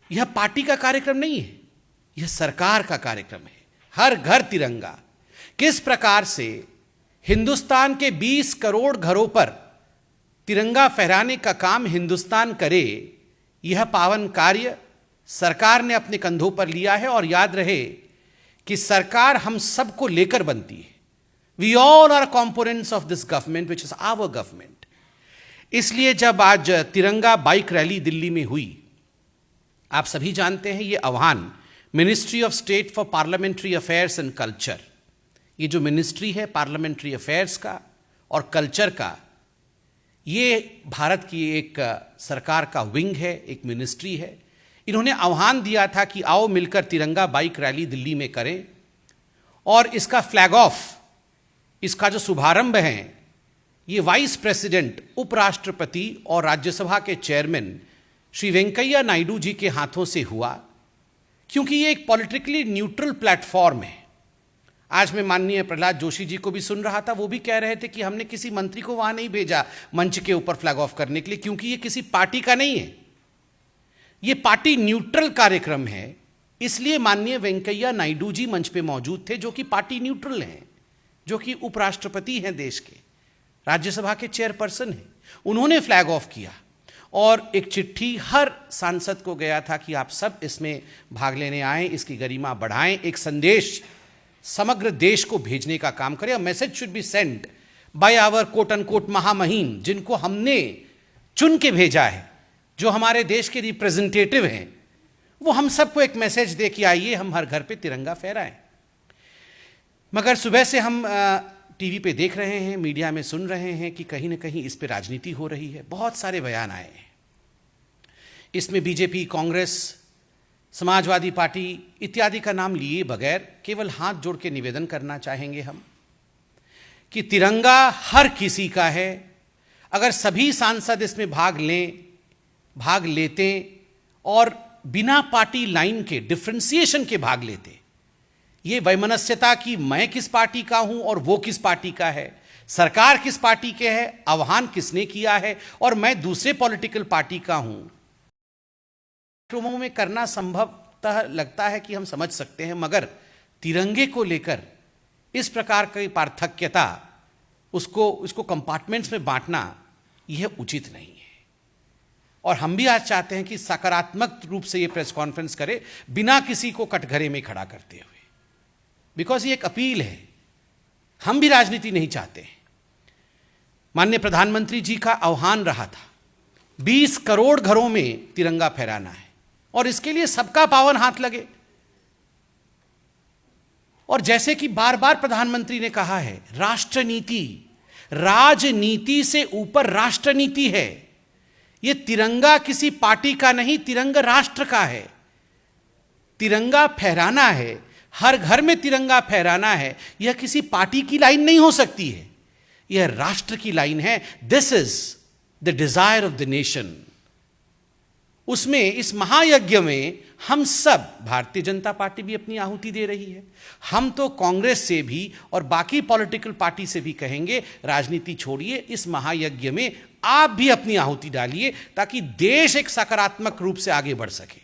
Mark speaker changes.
Speaker 1: यह पार्टी का कार्यक्रम नहीं है, यह सरकार का कार्यक्रम है। हर घर तिरंगा। किस प्रकार से हिंदुस्तान के 20 करोड़ घरों पर तिरंगा फहराने का काम हिंदुस्तान करे, यह पावन कार्य सरकार ने अपने कंधों पर लिया है। और याद रहे कि सरकार हम सबको लेकर बनती है। We all are components of this government which is our government. इसलिए जब आज तिरंगा बाइक रैली दिल्ली में हुई, आप सभी जानते हैं ये आह्वान ministry of state for parliamentary affairs and culture, ये जो मिनिस्ट्री है पार्लियामेंट्री अफेयर्स का और कल्चर का, ये भारत की एक सरकार का विंग है, एक मिनिस्ट्री है। इन्होंने आह्वान दिया था कि आओ मिलकर तिरंगा बाइक रैली दिल्ली में करें। और इसका फ्लैग ऑफ, इसका जो शुभारंभ है, ये वाइस प्रेसिडेंट, उपराष्ट्रपति और राज्यसभा के चेयरमैन श्री वेंकैया नायडू जी के हाथों से हुआ, क्योंकि ये एक पॉलिटिकली न्यूट्रल प्लेटफॉर्म है। आज मैं माननीय प्रहलाद जोशी जी को भी सुन रहा था, वो भी कह रहे थे कि हमने किसी मंत्री को वहां नहीं भेजा मंच के ऊपर फ्लैग ऑफ करने के लिए, क्योंकि ये किसी पार्टी का नहीं है, ये पार्टी न्यूट्रल कार्यक्रम है। इसलिए माननीय वेंकैया नायडू जी मंच पे मौजूद थे, जो कि पार्टी न्यूट्रल हैं, जो कि उपराष्ट्रपति हैं देश के, राज्यसभा के चेयरपर्सन हैं। उन्होंने फ्लैग ऑफ किया और एक चिट्ठी हर सांसद को गया था कि आप सब इसमें भाग लेने आएं, इसकी गरिमा बढ़ाएं, एक संदेश समग्र देश को भेजने का काम करें। Message should be sent by our quote unquote महामहिम, जिनको हमने चुन के भेजा है, जो हमारे देश के रिप्रेजेंटेटिव हैं, वो हम सबको एक मैसेज दे कि आइए हम हर घर पे तिरंगा फहराएं। मगर सुबह से हम टीवी पे देख रहे हैं, मीडिया में सुन रहे हैं कि कहीं ना कहीं इस पे राजनीति हो रही है। बहुत सारे बयान आए हैं, इसमें बीजेपी, कांग्रेस, समाजवादी पार्टी इत्यादि का नाम लिए बगैर केवल हाथ जोड़ के निवेदन करना चाहेंगे हम कि तिरंगा हर किसी का है। अगर सभी सांसद इसमें भाग लेते और बिना पार्टी लाइन के, डिफरेंशिएशन के भाग लेते, ये वैमनस्यता कि मैं किस पार्टी का हूं और वो किस पार्टी का है, सरकार किस पार्टी के है, आह्वान किसने किया है और मैं दूसरे पॉलिटिकल पार्टी का हूं, कार्यक्रमों में करना संभवतः लगता है कि हम समझ सकते हैं, मगर तिरंगे को लेकर इस प्रकार की पार्थक्यता, उसको कंपार्टमेंट्स में बांटना, यह उचित नहीं है। और हम भी आज चाहते हैं कि सकारात्मक रूप से ये प्रेस कॉन्फ्रेंस करे, बिना किसी को कटघरे में खड़ा करते हुए, बिकॉज ये एक अपील है। हम भी राजनीति नहीं चाहते हैं। माननीय प्रधानमंत्री जी का आह्वान रहा था 20 करोड़ घरों में तिरंगा फहराना है और इसके लिए सबका पावन हाथ लगे। और जैसे कि बार बार प्रधानमंत्री ने कहा है, राष्ट्रनीति, राजनीति से ऊपर राष्ट्रनीति है। यह तिरंगा किसी पार्टी का नहीं, तिरंगा राष्ट्र का है। तिरंगा फहराना है, हर घर में तिरंगा फहराना है, यह किसी पार्टी की लाइन नहीं हो सकती है, यह राष्ट्र की लाइन है। This is the desire of the nation. उसमें, इस महायज्ञ में हम सब, भारतीय जनता पार्टी भी अपनी आहुति दे रही है, हम तो कांग्रेस से भी और बाकी पॉलिटिकल पार्टी से भी कहेंगे, राजनीति छोड़िए, इस महायज्ञ में आप भी अपनी आहुति डालिए, ताकि देश एक सकारात्मक रूप से आगे बढ़ सके।